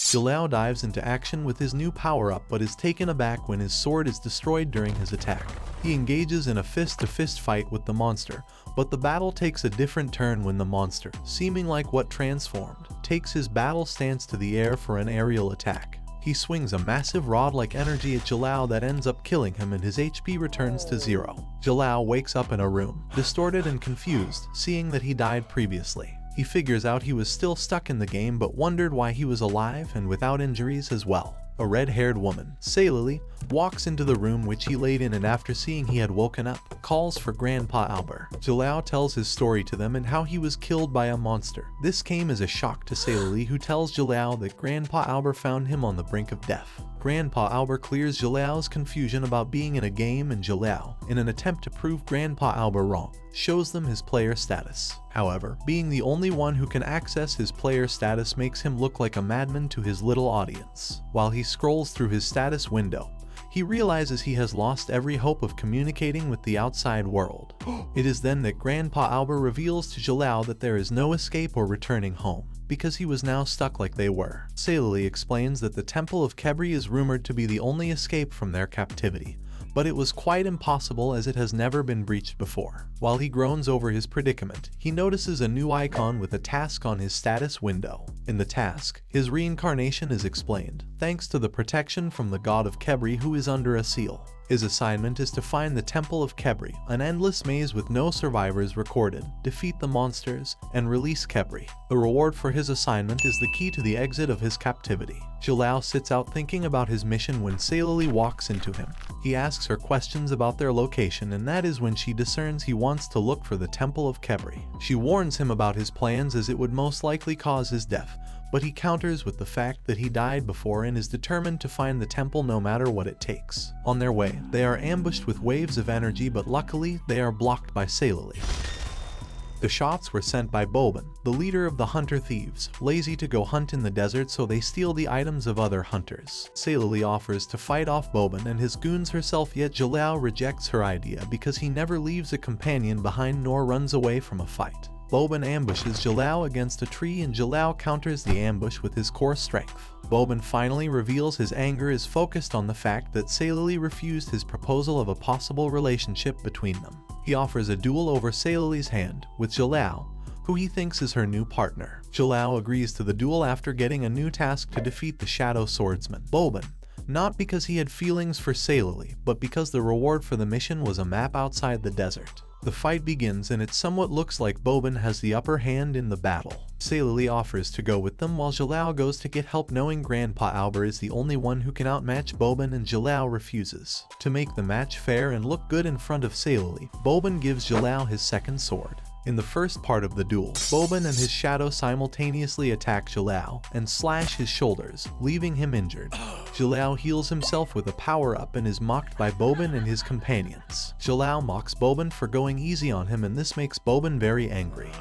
Jalao dives into action with his new power-up but is taken aback when his sword is destroyed during his attack. He engages in a fist-to-fist fight with the monster, but the battle takes a different turn when the monster, seeming like what transformed, takes his battle stance to the air for an aerial attack. He swings a massive rod-like energy at Jalao that ends up killing him and his HP returns to 0. Jalao wakes up in a room, distorted and confused, seeing that he died previously. He figures out he was still stuck in the game but wondered why he was alive and without injuries as well. A red-haired woman, Saylily, walks into the room which he laid in and after seeing he had woken up, calls for Grandpa Albert. Jalao tells his story to them and how he was killed by a monster. This came as a shock to Saylily, who tells Jalao that Grandpa Albert found him on the brink of death. Grandpa Albert clears Jalao's confusion about being in a game, and Jalao, in an attempt to prove Grandpa Albert wrong, shows them his player status. However, being the only one who can access his player status makes him look like a madman to his little audience. While he scrolls through his status window, he realizes he has lost every hope of communicating with the outside world. It is then that Grandpa Albert reveals to Jalao that there is no escape or returning home, because he was now stuck like they were. Saylily explains that the Temple of Kebri is rumored to be the only escape from their captivity, but it was quite impossible as it has never been breached before. While he groans over his predicament, he notices a new icon with a task on his status window. In the task, his reincarnation is explained, thanks to the protection from the god of Kebri who is under a seal. His assignment is to find the Temple of Kebri, an endless maze with no survivors recorded, defeat the monsters, and release Kebri. The reward for his assignment is the key to the exit of his captivity. Jalao sits out thinking about his mission when Saylily walks into him. He asks her questions about their location, and that is when she discerns he wants to look for the Temple of Kebri. She warns him about his plans as it would most likely cause his death, but he counters with the fact that he died before and is determined to find the temple no matter what it takes. On their way, they are ambushed with waves of energy, but luckily they are blocked by Saylily. The shots were sent by Boban, the leader of the hunter thieves, lazy to go hunt in the desert, so they steal the items of other hunters. Saylily offers to fight off Boban and his goons herself, yet Jalao rejects her idea because he never leaves a companion behind nor runs away from a fight. Boban ambushes Jalao against a tree and Jalao counters the ambush with his core strength. Boban finally reveals his anger is focused on the fact that Saylily refused his proposal of a possible relationship between them. He offers a duel over Saylily's hand, with Jalao, who he thinks is her new partner. Jalao agrees to the duel after getting a new task to defeat the Shadow Swordsman. Boban, not because he had feelings for Saylily, but because the reward for the mission was a map outside the desert. The fight begins and it somewhat looks like Boban has the upper hand in the battle. Saylily offers to go with them while Jalao goes to get help, knowing Grandpa Albert is the only one who can outmatch Boban, and Jalao refuses. To make the match fair and look good in front of Saylily, Boban gives Jalao his second sword. In the first part of the duel, Boban and his shadow simultaneously attack Jalao and slash his shoulders, leaving him injured. Jalao heals himself with a power-up and is mocked by Boban and his companions. Jalao mocks Boban for going easy on him, and this makes Boban very angry.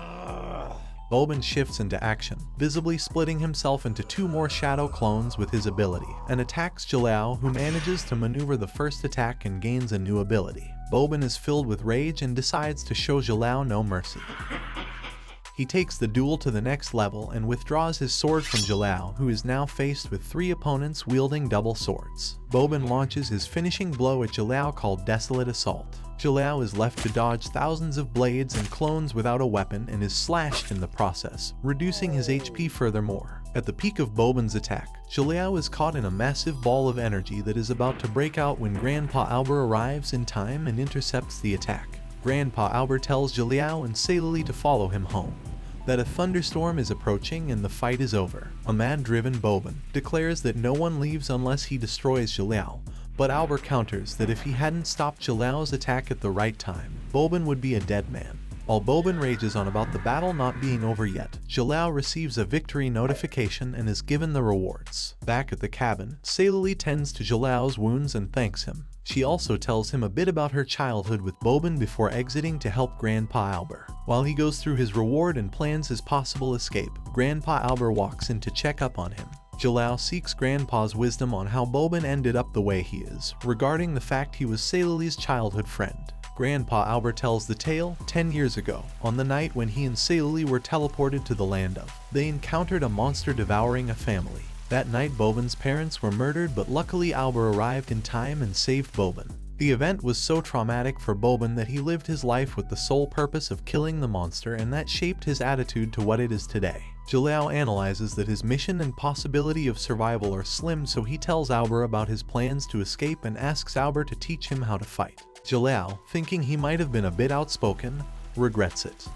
Boban shifts into action, visibly splitting himself into two more shadow clones with his ability, and attacks Jalao, who manages to maneuver the first attack and gains a new ability. Boban is filled with rage and decides to show Jalao no mercy. He takes the duel to the next level and withdraws his sword from Jalao, who is now faced with three opponents wielding double swords. Boban launches his finishing blow at Jalao called Desolate Assault. Jalao is left to dodge thousands of blades and clones without a weapon and is slashed in the process, reducing his HP furthermore. At the peak of Boban's attack, Jalao is caught in a massive ball of energy that is about to break out when Grandpa Albert arrives in time and intercepts the attack. Grandpa Albert tells Jalao and Saylily to follow him home, that a thunderstorm is approaching and the fight is over. A mad-driven Boban declares that no one leaves unless he destroys Jalao, but Albert counters that if he hadn't stopped Jalao's attack at the right time, Boban would be a dead man. While Boban rages on about the battle not being over yet, Jalao receives a victory notification and is given the rewards. Back at the cabin, Saylily tends to Jalao's wounds and thanks him. She also tells him a bit about her childhood with Boban before exiting to help Grandpa Albert. While he goes through his reward and plans his possible escape, Grandpa Albert walks in to check up on him. Jalao seeks Grandpa's wisdom on how Boban ended up the way he is, regarding the fact he was Saylily's childhood friend. Grandpa Albert tells the tale. 10 years ago, on the night when he and Saylily were teleported to the land of, they encountered a monster devouring a family. That night Boban's parents were murdered, but luckily Albert arrived in time and saved Boban. The event was so traumatic for Boban that he lived his life with the sole purpose of killing the monster, and that shaped his attitude to what it is today. Jalal analyzes that his mission and possibility of survival are slim, so he tells Albert about his plans to escape and asks Albert to teach him how to fight. Jalal, thinking he might have been a bit outspoken, regrets it.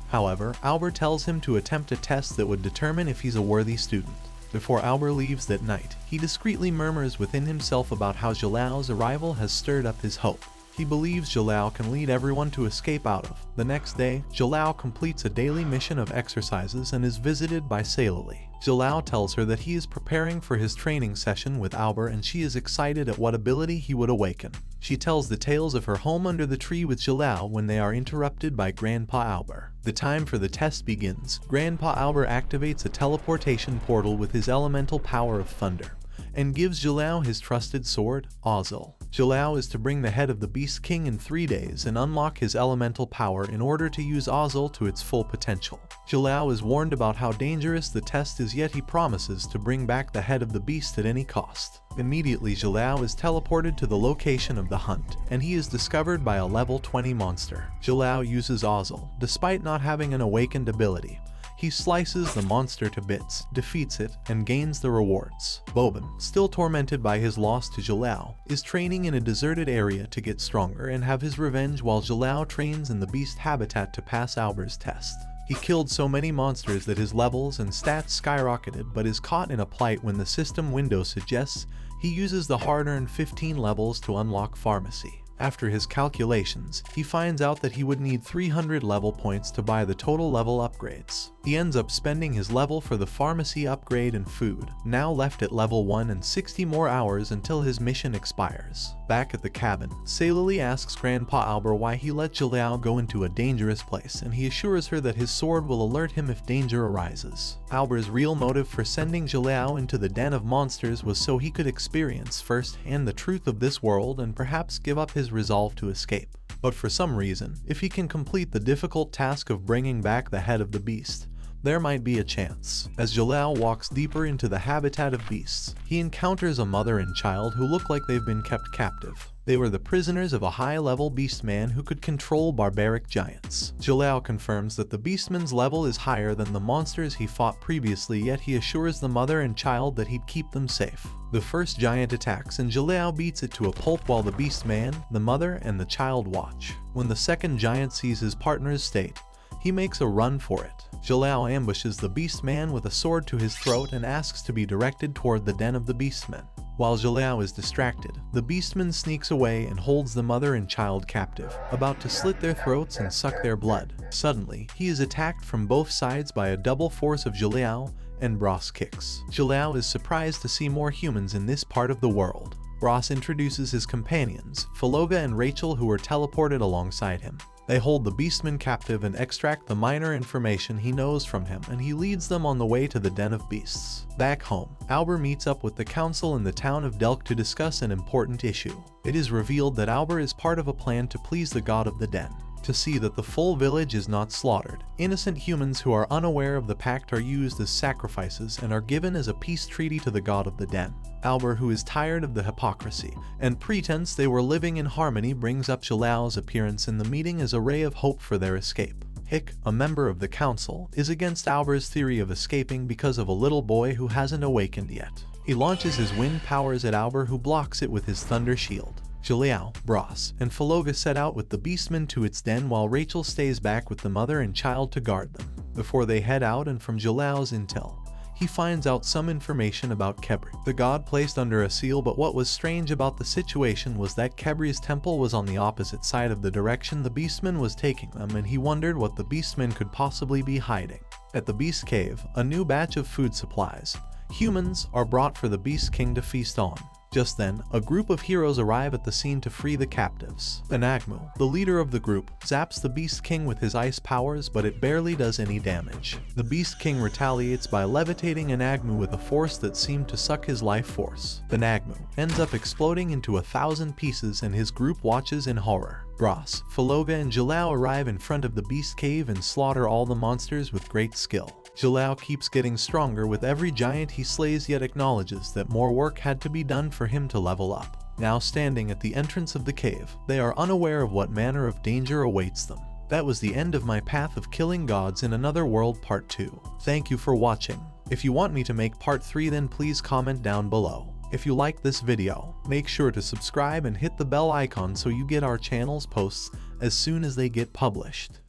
However, Albert tells him to attempt a test that would determine if he's a worthy student. Before Albert leaves that night, he discreetly murmurs within himself about how Jalal's arrival has stirred up his hope. He believes Jalal can lead everyone to escape out of. The next day, Jalal completes a daily mission of exercises and is visited by Sailali. Jalal tells her that he is preparing for his training session with Albert, and she is excited at what ability he would awaken. She tells the tales of her home under the tree with Jalal when they are interrupted by Grandpa Albert. The time for the test begins. Grandpa Albert activates a teleportation portal with his elemental power of thunder, and gives Jalal his trusted sword, Ozil. Jalal is to bring the head of the Beast King in 3 days and unlock his elemental power in order to use Ozil to its full potential. Jalal is warned about how dangerous the test is, yet he promises to bring back the head of the beast at any cost. Immediately, Jalal is teleported to the location of the hunt, and he is discovered by a level 20 monster. Jalal uses Ozil, despite not having an awakened ability. He slices the monster to bits, defeats it, and gains the rewards. Boban, still tormented by his loss to Jalal, is training in a deserted area to get stronger and have his revenge, while Jalal trains in the beast habitat to pass Albert's test. He killed so many monsters that his levels and stats skyrocketed, but is caught in a plight when the system window suggests he uses the hard-earned 15 levels to unlock pharmacy. After his calculations, he finds out that he would need 300 level points to buy the total level upgrades. He ends up spending his level for the pharmacy upgrade and food, now left at level 1 and 60 more hours until his mission expires. Back at the cabin, Sailali asks Grandpa Albert why he let Jalal go into a dangerous place, and he assures her that his sword will alert him if danger arises. Albert's real motive for sending Jalal into the den of monsters was so he could experience firsthand the truth of this world and perhaps give up his resolve to escape. But for some reason, if he can complete the difficult task of bringing back the head of the beast, there might be a chance. As Jalal walks deeper into the habitat of beasts, he encounters a mother and child who look like they've been kept captive. They were the prisoners of a high-level beastman who could control barbaric giants. Jalal confirms that the beastman's level is higher than the monsters he fought previously, yet he assures the mother and child that he'd keep them safe. The first giant attacks and Jalal beats it to a pulp while the beastman, the mother, and the child watch. When the second giant sees his partner's state, he makes a run for it. Jalal ambushes the beastman with a sword to his throat and asks to be directed toward the den of the beastmen. While Jalal is distracted, the beastman sneaks away and holds the mother and child captive, about to slit their throats and suck their blood. Suddenly, he is attacked from both sides by a double force of Jalal and Bros kicks. Jalal is surprised to see more humans in this part of the world. Bros introduces his companions, Faloga and Rachel, who are teleported alongside him. They hold the beastman captive and extract the minor information he knows from him, and he leads them on the way to the den of beasts. Back home, Albert meets up with the council in the town of Delk to discuss an important issue. It is revealed that Albert is part of a plan to please the god of the den, to see that the full village is not slaughtered. Innocent humans who are unaware of the pact are used as sacrifices and are given as a peace treaty to the god of the den. Albert, who is tired of the hypocrisy and pretense they were living in harmony, brings up Jalal's appearance in the meeting as a ray of hope for their escape. Hick, a member of the council, is against Albert's theory of escaping because of a little boy who hasn't awakened yet. He launches his wind powers at Albert, who blocks it with his thunder shield. Jalal, Bros, and Faloga set out with the beastman to its den, while Rachel stays back with the mother and child to guard them. Before they head out, and from Jalal's intel, he finds out some information about Kebri, the god placed under a seal, but what was strange about the situation was that Kebri's temple was on the opposite side of the direction the beastman was taking them, and he wondered what the beastman could possibly be hiding. At the Beast Cave, a new batch of food supplies, humans, are brought for the Beast King to feast on. Just then, a group of heroes arrive at the scene to free the captives. Anagmu, the leader of the group, zaps the Beast King with his ice powers, but it barely does any damage. The Beast King retaliates by levitating Anagmu with a force that seemed to suck his life force. Anagmu ends up exploding into 1,000 pieces, and his group watches in horror. Bros, Faloga, and Jalal arrive in front of the Beast Cave and slaughter all the monsters with great skill. Jalal keeps getting stronger with every giant he slays, yet acknowledges that more work had to be done for him to level up. Now standing at the entrance of the cave, they are unaware of what manner of danger awaits them. That was the end of my Path of Killing Gods in Another World Part 2. Thank you for watching. If you want me to make Part 3, then please comment down below. If you like this video, make sure to subscribe and hit the bell icon so you get our channel's posts as soon as they get published.